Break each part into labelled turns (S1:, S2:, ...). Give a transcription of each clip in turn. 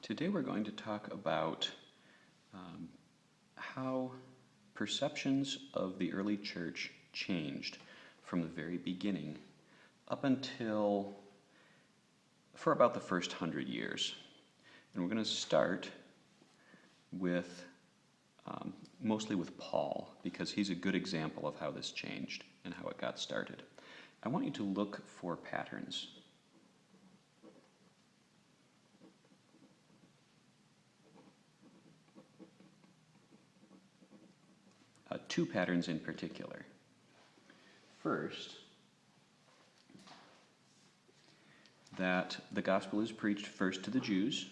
S1: Today we're going to talk about how perceptions of the early church changed from the very beginning up until for about the first 100 years. And we're going to start with mostly with Paul, because he's a good example of how this changed and how it got started. I want you to look for patterns. Two patterns in particular. First, that the gospel is preached first to the Jews,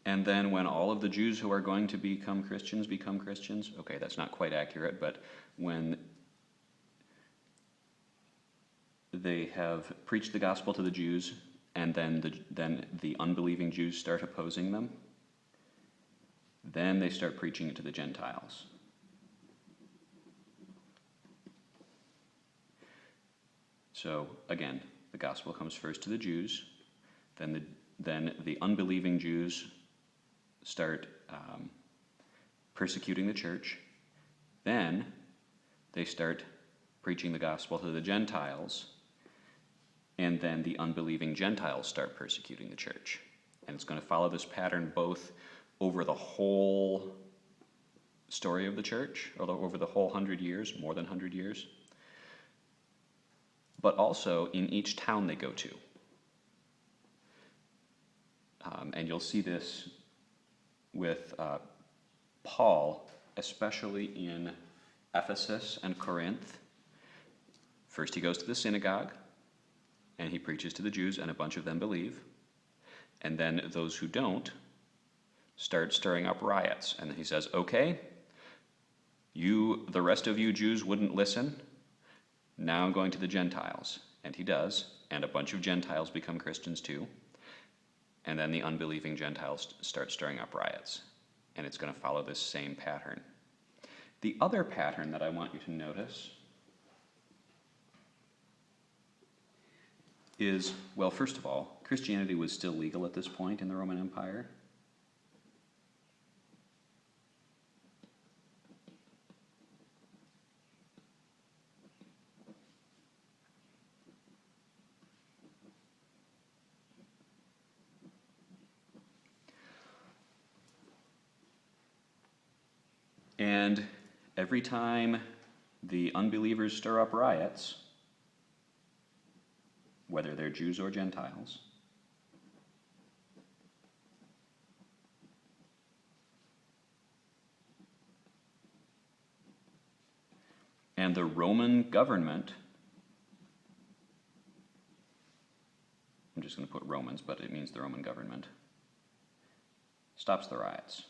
S1: and then when all of the Jews who are going to become Christians, okay, that's not quite accurate, but when they have preached the gospel to the Jews, and then the unbelieving Jews start opposing them, then they start preaching it to the Gentiles. So again, the gospel comes first to the Jews, then the unbelieving Jews start persecuting the church, then they start preaching the gospel to the Gentiles, and then the unbelieving Gentiles start persecuting the church. And it's going to follow this pattern both over the whole story of the church, or over the whole 100 years, more than 100 years, but also in each town they go to. And you'll see this with Paul, especially in Ephesus and Corinth. First he goes to the synagogue, and he preaches to the Jews, and a bunch of them believe. And then those who don't start stirring up riots. And he says, okay, the rest of you Jews wouldn't listen. Now I'm going to the Gentiles. And he does, and a bunch of Gentiles become Christians too. And then the unbelieving Gentiles start stirring up riots. And it's going to follow this same pattern. The other pattern that I want you to notice is, well, first of all, Christianity was still legal at this point in the Roman Empire. And every time the unbelievers stir up riots, whether they're Jews or Gentiles, and the Roman government, I'm just going to put Romans, but it means the Roman government, stops the riots.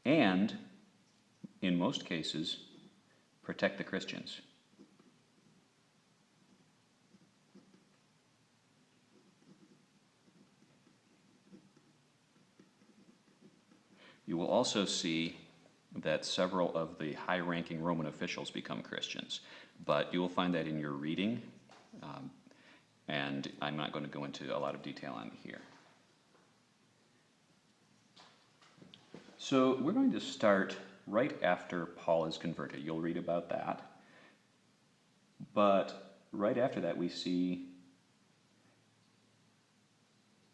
S1: And, in most cases, protect the Christians. You will also see that several of the high-ranking Roman officials become Christians, but you will find that in your reading, and I'm not going to go into a lot of detail on here. So we're going to start right after Paul is converted. You'll read about that. But right after that, we see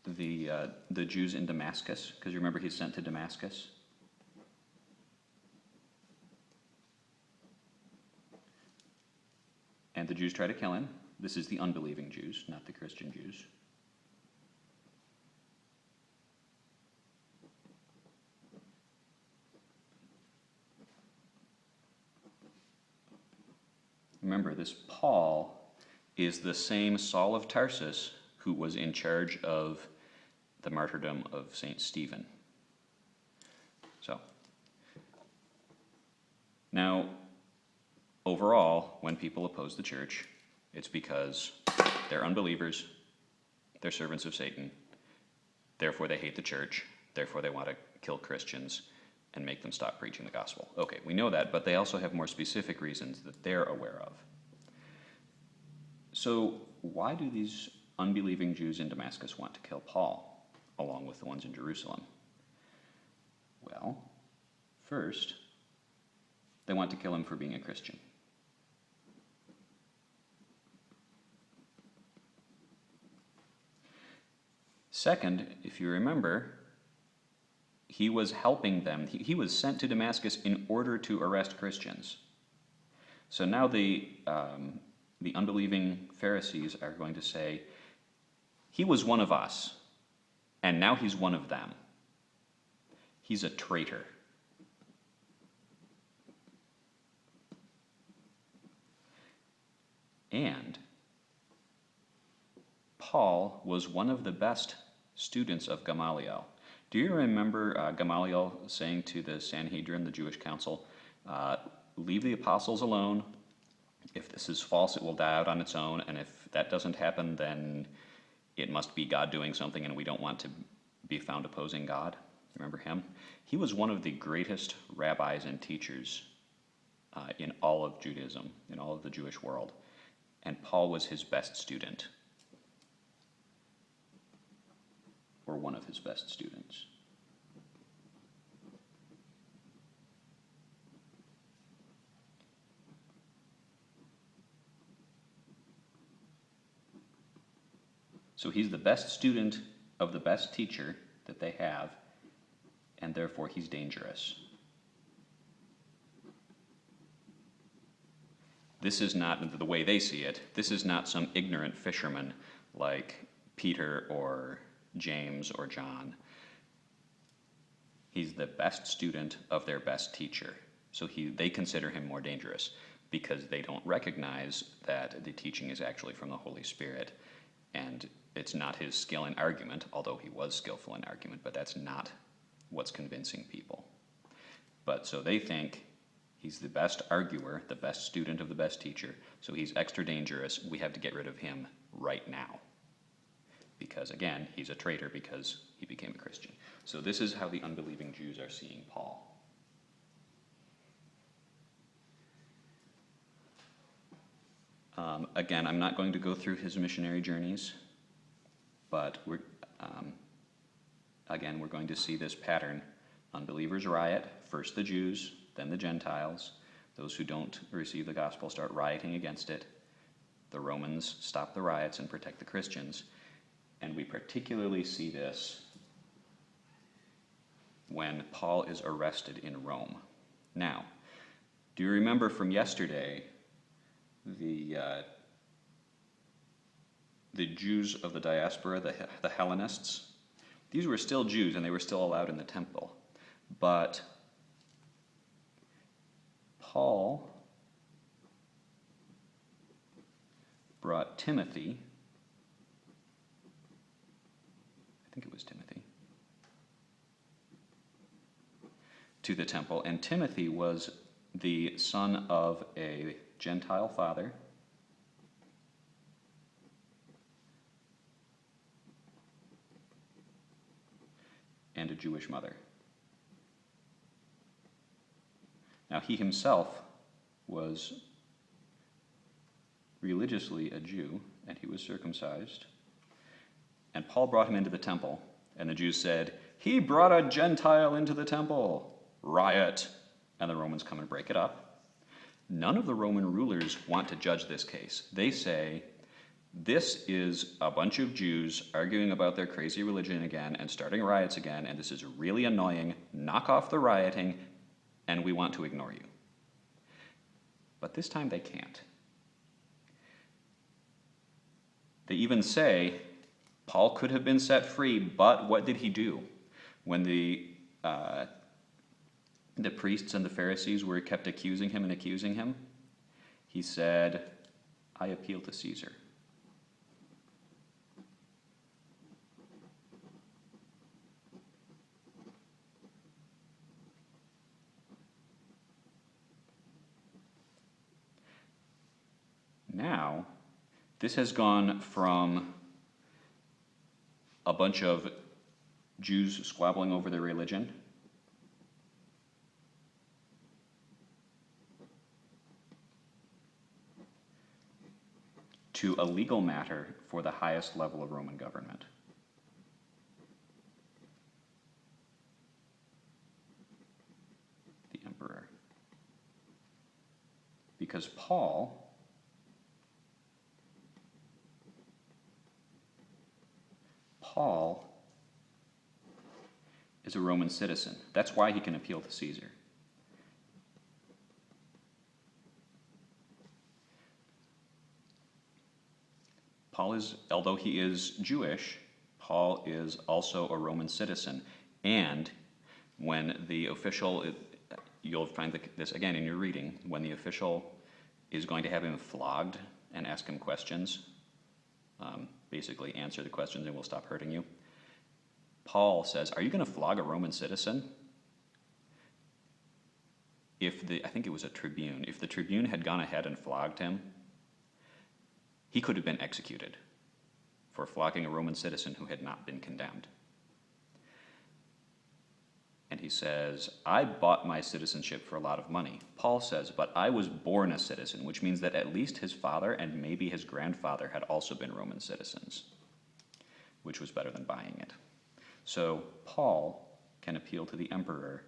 S1: the Jews in Damascus, because you remember he's sent to Damascus. And the Jews try to kill him. This is the unbelieving Jews, not the Christian Jews. Remember, this Paul is the same Saul of Tarsus who was in charge of the martyrdom of St. Stephen. So, now, overall, when people oppose the church, it's because they're unbelievers, they're servants of Satan, Therefore, they hate the church. Therefore, they want to kill Christians and make them stop preaching the gospel. Okay, we know that, but they also have more specific reasons that they're aware of. So why do these unbelieving Jews in Damascus want to kill Paul, along with the ones in Jerusalem? Well, first, they want to kill him for being a Christian. Second, if you remember, he was helping them. He was sent to Damascus in order to arrest Christians. So now the unbelieving Pharisees are going to say, he was one of us, and now he's one of them. He's a traitor. And Paul was one of the best students of Gamaliel. Do you remember Gamaliel saying to the Sanhedrin, the Jewish council, leave the apostles alone. If this is false, it will die out on its own, and if that doesn't happen, then it must be God doing something, and we don't want to be found opposing God. Remember him? He was one of the greatest rabbis and teachers in all of Judaism, in all of the Jewish world, and Paul was his best student, or one of his best students. So he's the best student of the best teacher that they have, and therefore he's dangerous. This is not, the way they see it, this is not some ignorant fisherman like Peter or James or John. He's the best student of their best teacher. So they consider him more dangerous because they don't recognize that the teaching is actually from the Holy Spirit, and it's not his skill in argument, although he was skillful in argument, but that's not what's convincing people. But so they think he's the best arguer, the best student of the best teacher, so he's extra dangerous. We have to get rid of him right now. Because again, he's a traitor because he became a Christian. So this is how the unbelieving Jews are seeing Paul. Again, I'm not going to go through his missionary journeys, but we're going to see this pattern. Unbelievers riot, first the Jews, then the Gentiles. Those who don't receive the gospel start rioting against it. The Romans stop the riots and protect the Christians. And we particularly see this when Paul is arrested in Rome. Now, do you remember from yesterday the Jews of the diaspora, the Hellenists? These were still Jews and they were still allowed in the temple. But Paul brought Timothy, I think it was Timothy, to the temple. And Timothy was the son of a Gentile father and a Jewish mother. Now, he himself was religiously a Jew, and he was circumcised. And Paul brought him into the temple, and the Jews said, "He brought a Gentile into the temple. Riot." And the Romans come and break it up. None of the Roman rulers want to judge this case. They say, this is a bunch of Jews arguing about their crazy religion again and starting riots again, and this is really annoying. Knock off the rioting, and we want to ignore you. But this time they can't. They even say, Paul could have been set free, but what did he do? When the priests and the Pharisees were kept accusing him, he said, "I appeal to Caesar." Now, this has gone from a bunch of Jews squabbling over their religion, to a legal matter for the highest level of Roman government. The emperor. Because Paul is a Roman citizen. That's why he can appeal to Caesar. Although he is Jewish, Paul is also a Roman citizen. And when the official, you'll find this again in your reading, when the official is going to have him flogged and ask him questions, basically answer the questions and we'll stop hurting you, Paul says, are you going to flog a Roman citizen? I think it was a tribune, if the tribune had gone ahead and flogged him, he could have been executed for flogging a Roman citizen who had not been condemned. And he says, I bought my citizenship for a lot of money. Paul says, but I was born a citizen, which means that at least his father and maybe his grandfather had also been Roman citizens, which was better than buying it. So Paul can appeal to the emperor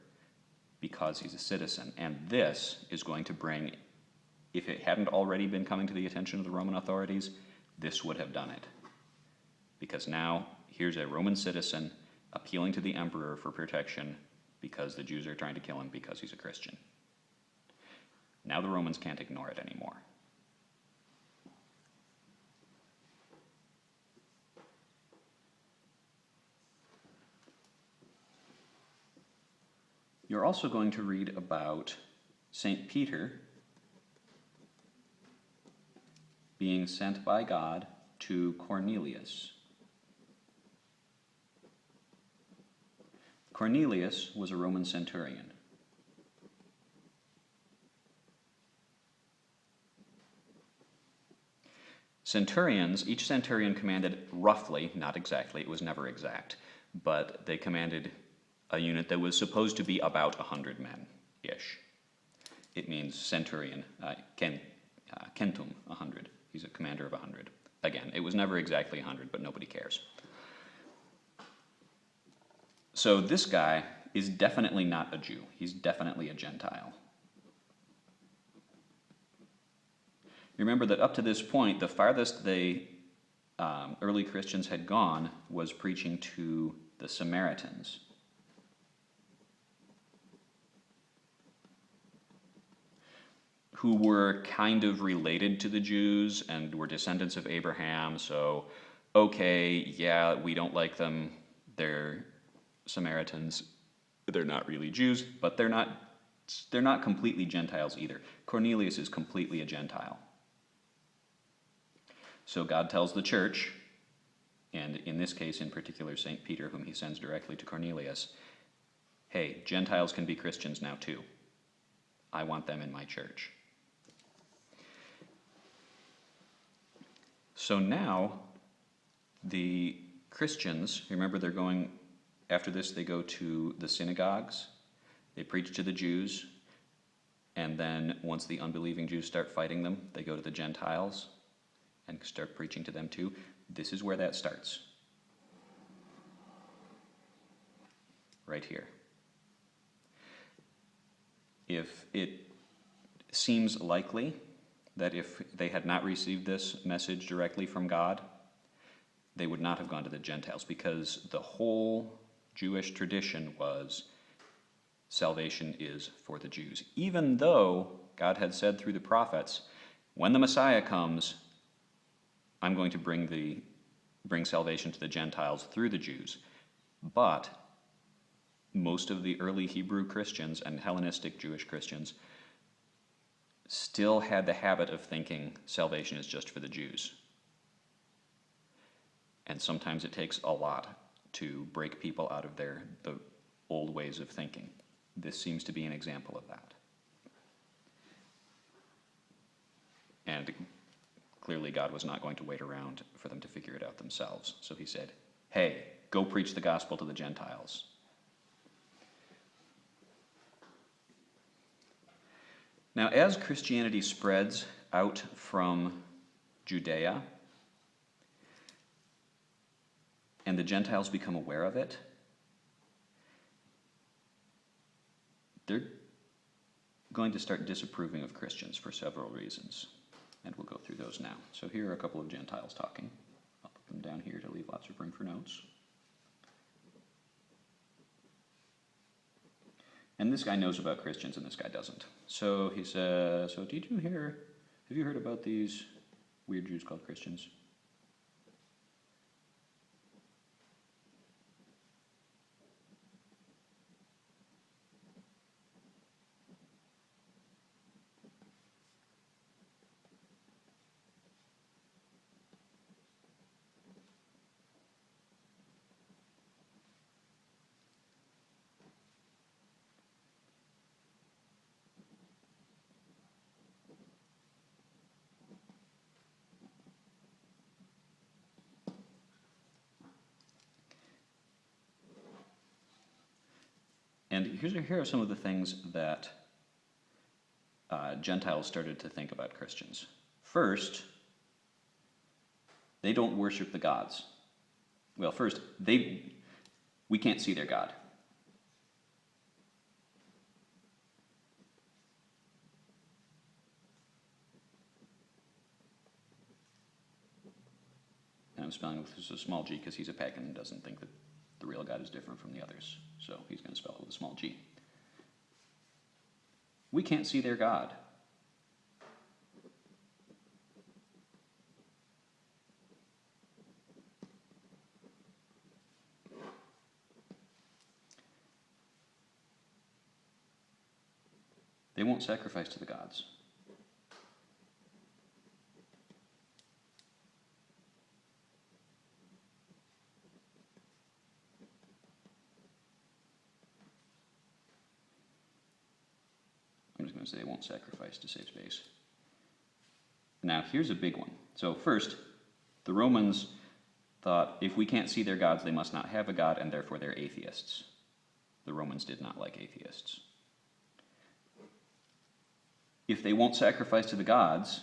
S1: because he's a citizen. And this is going to bring, if it hadn't already been coming to the attention of the Roman authorities, this would have done it. Because now here's a Roman citizen appealing to the emperor for protection because the Jews are trying to kill him because he's a Christian. Now the Romans can't ignore it anymore. You're also going to read about St. Peter being sent by God to Cornelius. Cornelius was a Roman centurion. Centurions, each centurion commanded roughly, not exactly, it was never exact, but they commanded a unit that was supposed to be about 100 men-ish. It means centurion, centum, 100. He's a commander of 100. Again, it was never exactly 100, but nobody cares. So this guy is definitely not a Jew. He's definitely a Gentile. Remember that up to this point, the farthest early Christians had gone was preaching to the Samaritans. Who were kind of related to the Jews and were descendants of Abraham, so okay, yeah, we don't like them, they're Samaritans, they're not really Jews, but they're not completely Gentiles either. Cornelius is completely a Gentile. So God tells the church, and in this case in particular St. Peter, whom he sends directly to Cornelius, hey, Gentiles can be Christians now too. I want them in my church. So now the Christians, remember they're going, after this they go to the synagogues, they preach to the Jews, and then once the unbelieving Jews start fighting them, they go to the Gentiles and start preaching to them too. This is where that starts. Right here. If it seems likely that if they had not received this message directly from God, they would not have gone to the Gentiles, because the whole Jewish tradition was salvation is for the Jews. Even though God had said through the prophets, when the Messiah comes, I'm going to bring salvation to the Gentiles through the Jews. But most of the early Hebrew Christians and Hellenistic Jewish Christians still had the habit of thinking salvation is just for the Jews. And sometimes it takes a lot to break people out of the old ways of thinking. This seems to be an example of that. And clearly God was not going to wait around for them to figure it out themselves. So he said, hey, go preach the gospel to the Gentiles. Now, as Christianity spreads out from Judea, and the Gentiles become aware of it, they're going to start disapproving of Christians for several reasons. And we'll go through those now. So here are a couple of Gentiles talking. I'll put them down here to leave lots of room for notes. And this guy knows about Christians and this guy doesn't. So he says, have you heard about these weird Jews called Christians? And here are some of the things that Gentiles started to think about Christians. First, they don't worship the gods. Well, first, we can't see their God. And I'm spelling with a small g because he's a pagan and doesn't think that the real God is different from the others. So he's going to spell it with a small g. We can't see their God. They won't sacrifice to the gods. I'm just going to say they won't sacrifice to save space. Now, here's a big one. So first, the Romans thought if we can't see their gods, they must not have a god, and therefore they're atheists. The Romans did not like atheists. If they won't sacrifice to the gods,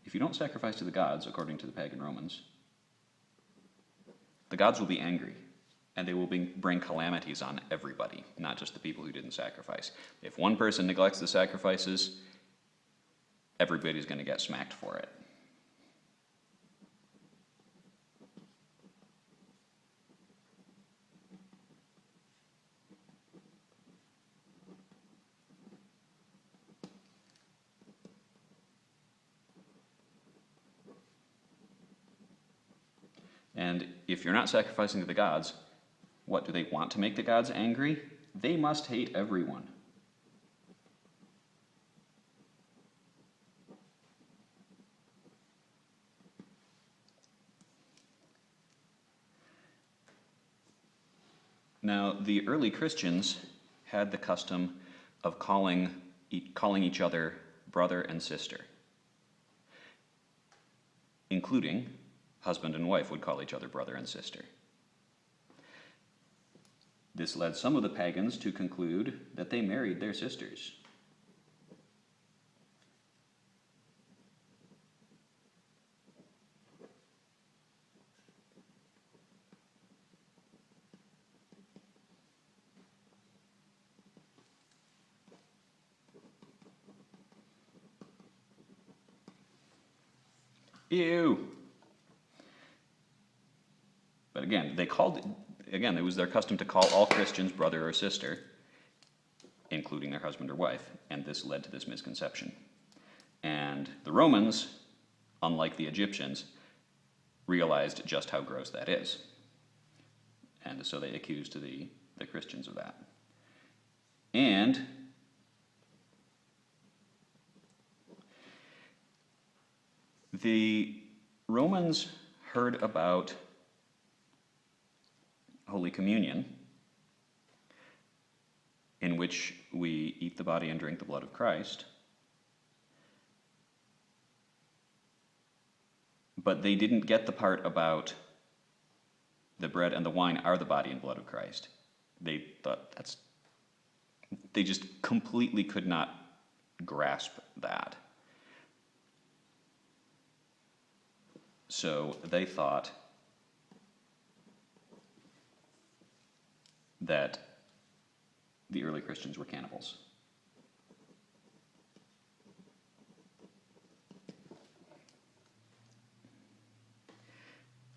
S1: if you don't sacrifice to the gods, according to the pagan Romans, the gods will be angry, and they will bring calamities on everybody, not just the people who didn't sacrifice. If one person neglects the sacrifices, everybody's going to get smacked for it. And if you're not sacrificing to the gods, what, do they want to make the gods angry? They must hate everyone. Now, the early Christians had the custom of calling each other brother and sister, including husband and wife would call each other brother and sister. This led some of the pagans to conclude that they married their sisters. Ew! But again, it was their custom to call all Christians brother or sister, including their husband or wife, and this led to this misconception. And the Romans, unlike the Egyptians, realized just how gross that is. And so they accused the Christians of that. And the Romans heard about Holy Communion, in which we eat the body and drink the blood of Christ. But they didn't get the part about the bread and the wine are the body and blood of Christ. They thought they just completely could not grasp that. So they thought that the early Christians were cannibals.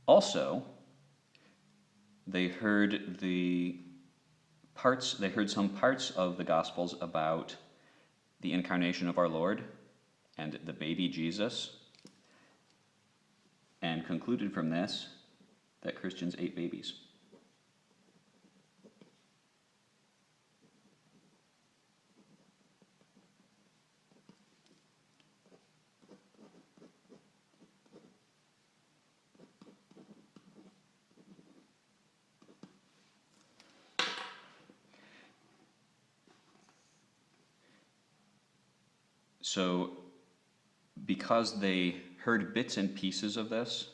S1: Also, they heard some parts of the Gospels about the incarnation of our Lord and the baby Jesus, and concluded from this that Christians ate babies. So, because they heard bits and pieces of this,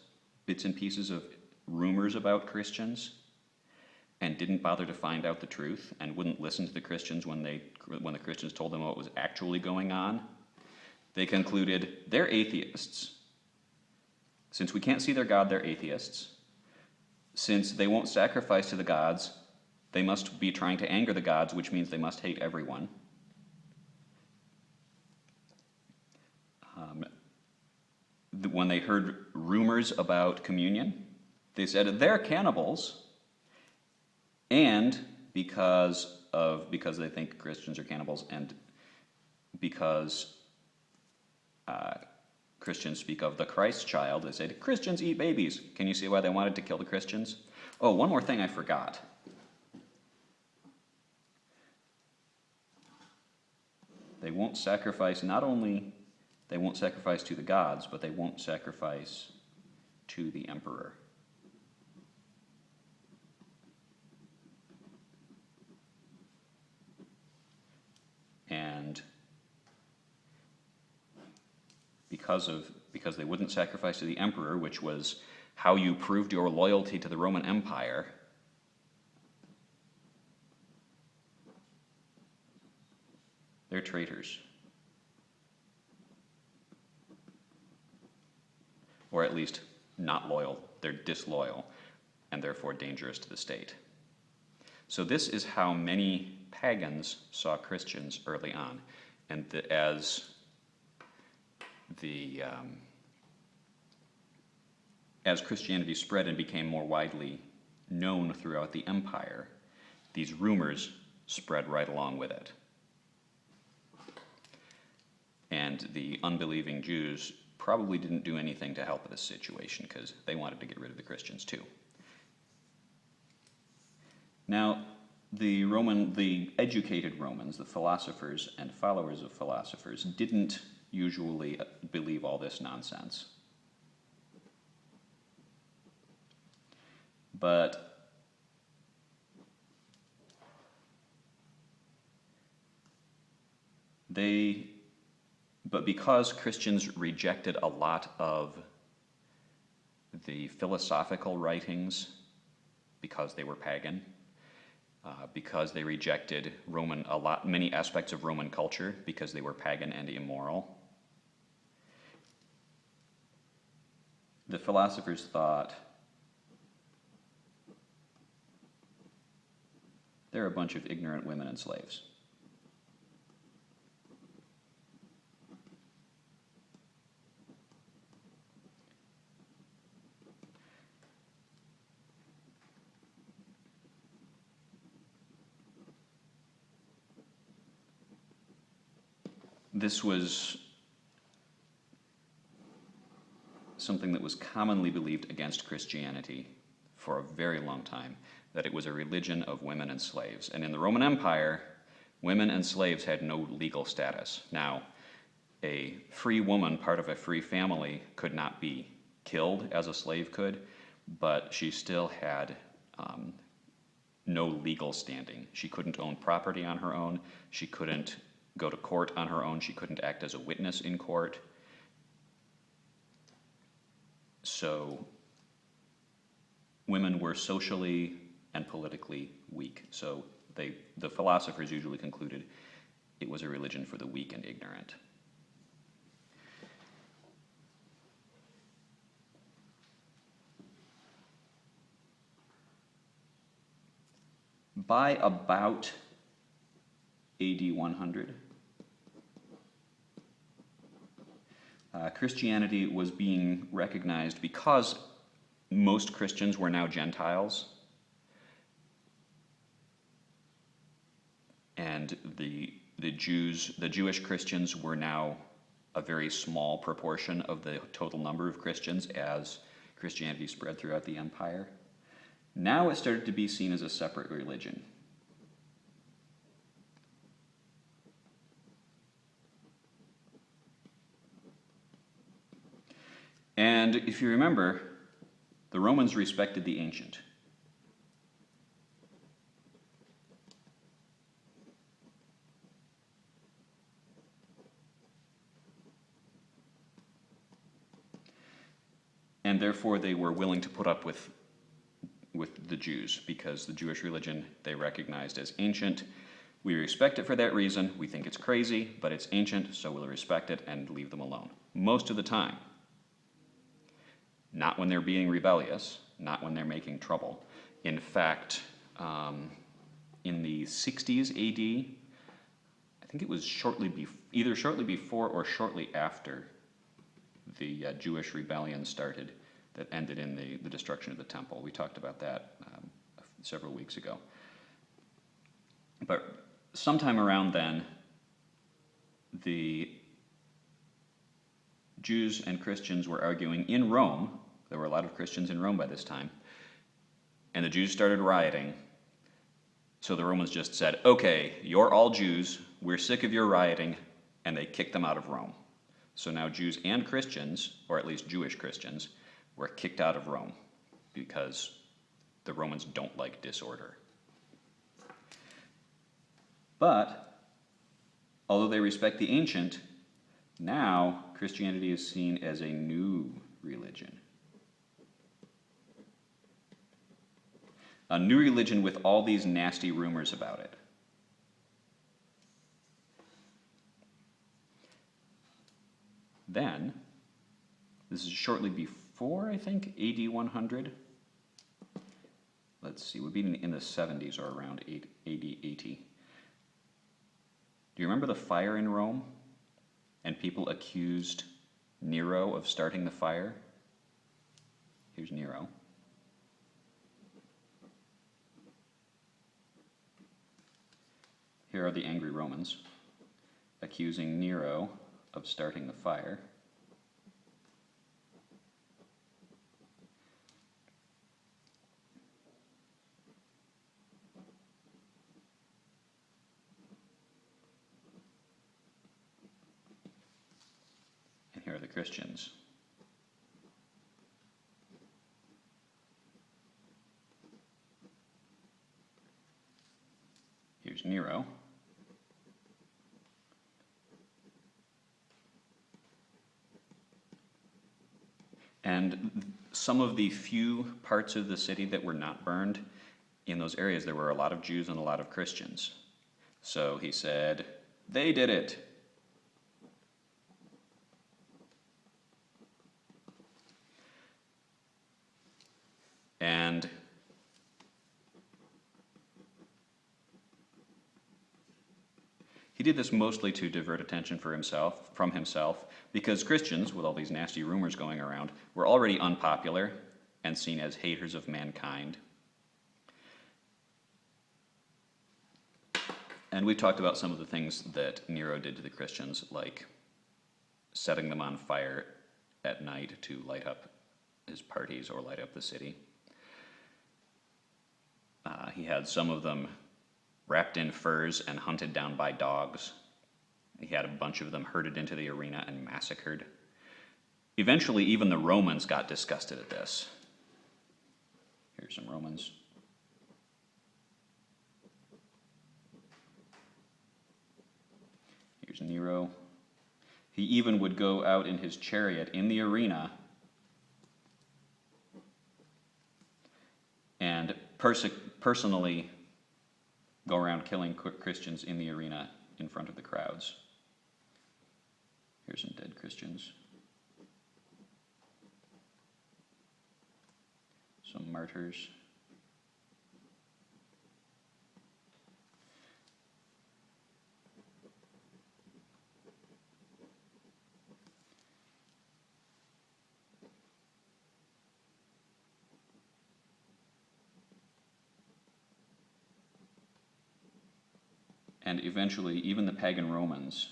S1: bits and pieces of rumors about Christians, and didn't bother to find out the truth, and wouldn't listen to the Christians when the Christians told them what was actually going on, they concluded they're atheists. Since we can't see their God, they're atheists. Since they won't sacrifice to the gods, they must be trying to anger the gods, which means they must hate everyone. When they heard rumors about communion, they said they're cannibals, and because they think Christians are cannibals, and because Christians speak of the Christ child, they said Christians eat babies. Can you see why they wanted to kill the Christians? Oh, one more thing I forgot. They won't sacrifice, not only they won't sacrifice to the gods, but they won't sacrifice to the emperor. And because they wouldn't sacrifice to the emperor, which was how you proved your loyalty to the Roman Empire, they're traitors. Or at least not loyal. They're disloyal, and therefore dangerous to the state. So this is how many pagans saw Christians early on. And as Christianity spread and became more widely known throughout the empire, these rumors spread right along with it. And the unbelieving Jews probably didn't do anything to help this situation because they wanted to get rid of the Christians too. Now, the educated Romans, the philosophers and followers of philosophers, didn't usually believe all this nonsense. But because Christians rejected a lot of the philosophical writings because they were pagan, because they rejected many aspects of Roman culture because they were pagan and immoral, the philosophers thought they're a bunch of ignorant women and slaves. This was something that was commonly believed against Christianity for a very long time, that it was a religion of women and slaves. And in the Roman Empire, women and slaves had no legal status. Now, a free woman, part of a free family, could not be killed as a slave could, but she still had no legal standing. She couldn't own property on her own. She couldn't go to court on her own. She couldn't act as a witness in court. So women were socially and politically weak. So the philosophers usually concluded it was a religion for the weak and ignorant. By about AD 100, Christianity was being recognized because most Christians were now Gentiles, and the Jewish Christians were now a very small proportion of the total number of Christians as Christianity spread throughout the empire. Now it started to be seen as a separate religion. And if you remember, the Romans respected the ancient. And therefore they were willing to put up with the Jews, because the Jewish religion they recognized as ancient. We respect it for that reason. We think it's crazy, but it's ancient, so we'll respect it and leave them alone. Most of the time. Not when they're being rebellious, not when they're making trouble. In fact, in the 60s AD, I think it was either shortly before or shortly after the Jewish rebellion started that ended in the destruction of the temple. We talked about that several weeks ago. But sometime around then, the Jews and Christians were arguing in Rome. There were a lot of Christians in Rome by this time. And the Jews started rioting. So the Romans just said, okay, you're all Jews. We're sick of your rioting. And they kicked them out of Rome. So now Jews and Christians, or at least Jewish Christians, were kicked out of Rome because the Romans don't like disorder. But, although they respect the ancient, now Christianity is seen as a new religion. A new religion with all these nasty rumors about it. Then, this is shortly before, I think, AD 100. Let's see, it would be in the 70s or around AD 80. Do you remember the fire in Rome? And people accused Nero of starting the fire? Here's Nero. Here are the angry Romans accusing Nero of starting the fire. And here are the Christians. Here's Nero. And some of the few parts of the city that were not burned, in those areas there were a lot of Jews and a lot of Christians. So he said, they did it. And he did this mostly to divert attention from himself, because Christians, with all these nasty rumors going around, were already unpopular and seen as haters of mankind. And we've talked about some of the things that Nero did to the Christians, like setting them on fire at night to light up his parties or light up the city. He had some of them wrapped in furs and hunted down by dogs. He had a bunch of them herded into the arena and massacred. Eventually, even the Romans got disgusted at this. Here's some Romans. Here's Nero. He even would go out in his chariot in the arena personally go around killing Christians in the arena in front of the crowds. Here's some dead Christians. Some martyrs. And eventually, even the pagan Romans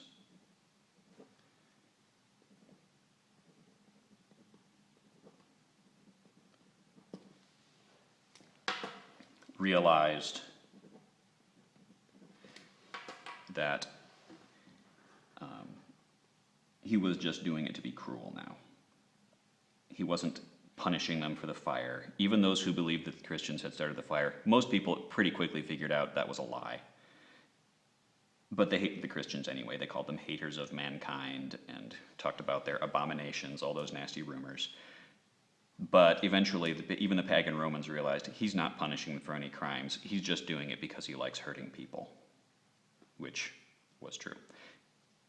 S1: realized that he was just doing it to be cruel now. He wasn't punishing them for the fire. Even those who believed that the Christians had started the fire, most people pretty quickly figured out that was a lie. But they hated the Christians anyway. They called them haters of mankind and talked about their abominations, all those nasty rumors. But eventually, even the pagan Romans realized he's not punishing them for any crimes. He's just doing it because he likes hurting people, which was true.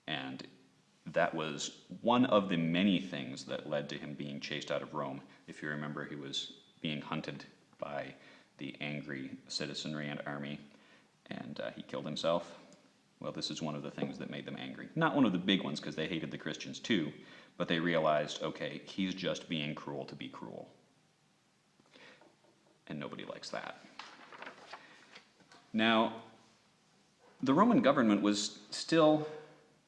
S1: And that was one of the many things that led to him being chased out of Rome. If you remember, he was being hunted by the angry citizenry and army, and he killed himself. Well, this is one of the things that made them angry. Not one of the big ones, because they hated the Christians too, but they realized, okay, he's just being cruel to be cruel. And nobody likes that. Now, the Roman government was still,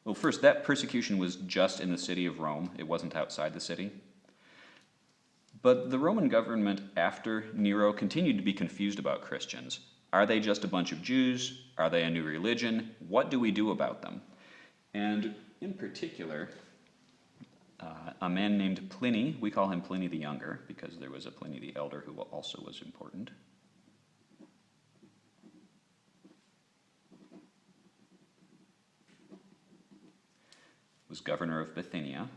S1: well, first, that persecution was just in the city of Rome. It wasn't outside the city. But the Roman government, after Nero, continued to be confused about Christians. Are they just a bunch of Jews? Are they a new religion? What do we do about them? And in particular, a man named Pliny, we call him Pliny the Younger, because there was a Pliny the Elder who also was important. Was governor of Bithynia.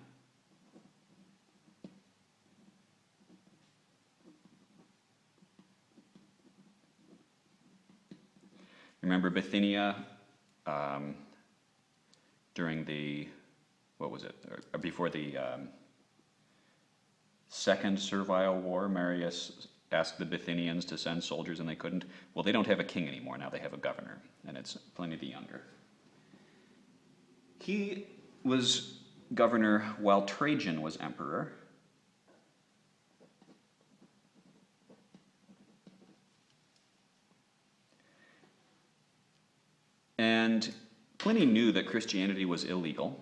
S1: Remember Bithynia during the, what was it, or before the Second Servile War, Marius asked the Bithynians to send soldiers and they couldn't. Well, they don't have a king anymore, now they have a governor, and it's Pliny the Younger. He was governor while Trajan was emperor. And Pliny knew that Christianity was illegal.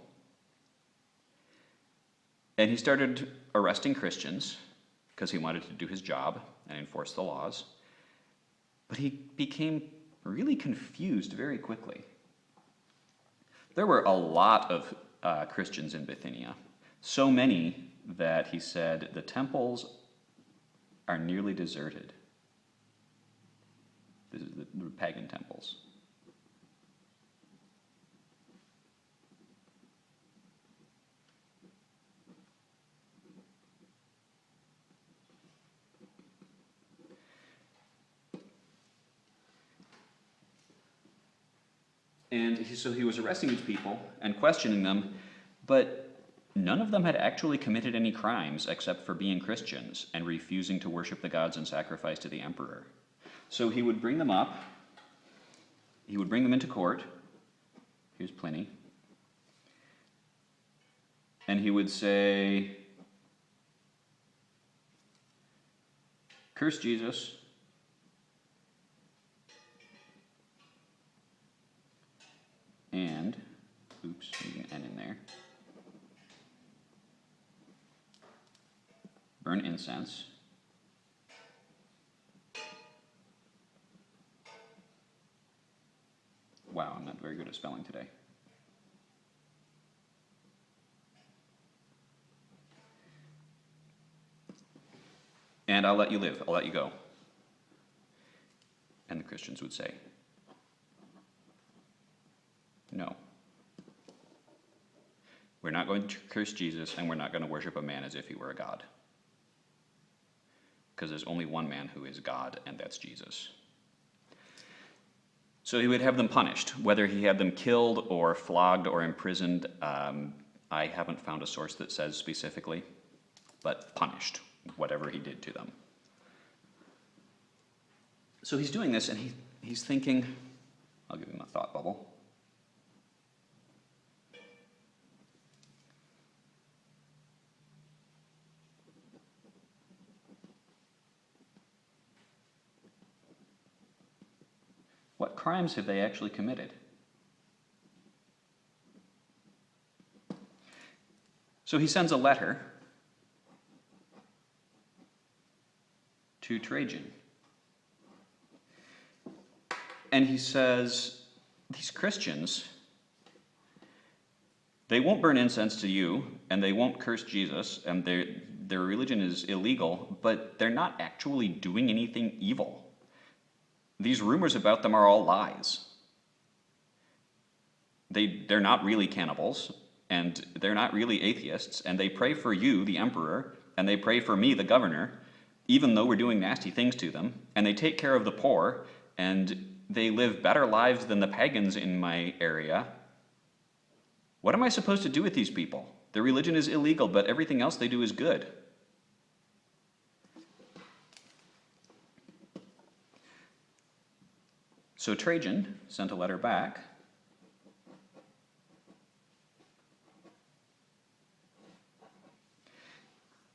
S1: And he started arresting Christians because he wanted to do his job and enforce the laws. But he became really confused very quickly. There were a lot of Christians in Bithynia, so many that he said the temples are nearly deserted. This is the pagan temples. And so he was arresting these people and questioning them, but none of them had actually committed any crimes except for being Christians and refusing to worship the gods and sacrifice to the emperor. So he would bring them up, he would bring them into court. Here's Pliny. And he would say, "Curse Jesus. And, oops, leave an N in there. Burn incense. Wow, I'm not very good at spelling today. And I'll let you live, I'll let you go." And the Christians would say, "No. We're not going to curse Jesus, and we're not going to worship a man as if he were a god." because there's only one man who is God, and that's Jesus. So he would have them punished, whether he had them killed or flogged or imprisoned. I haven't found a source that says specifically, but punished, whatever he did to them. So he's doing this, and he's thinking, I'll give him a thought bubble. What crimes have they actually committed? So he sends a letter to Trajan. And he says, these Christians, they won't burn incense to you, and they won't curse Jesus, and their religion is illegal, but they're not actually doing anything evil. These rumors about them are all lies. They're not really cannibals, and they're not really atheists, and they pray for you, the emperor, and they pray for me, the governor, even though we're doing nasty things to them, and they take care of the poor, and they live better lives than the pagans in my area. What am I supposed to do with these people? Their religion is illegal, but everything else they do is good. So Trajan sent a letter back.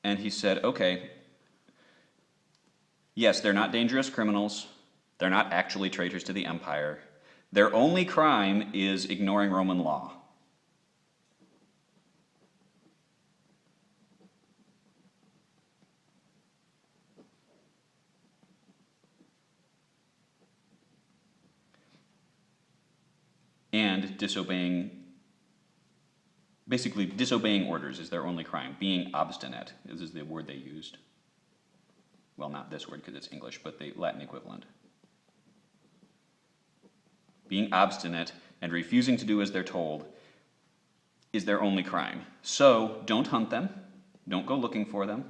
S1: And he said, okay, yes, they're not dangerous criminals. They're not actually traitors to the empire. Their only crime is ignoring Roman law. And basically disobeying orders is their only crime. Being obstinate, this is the word they used. Well, not this word because it's English, but the Latin equivalent. Being obstinate and refusing to do as they're told is their only crime. So don't hunt them. Don't go looking for them.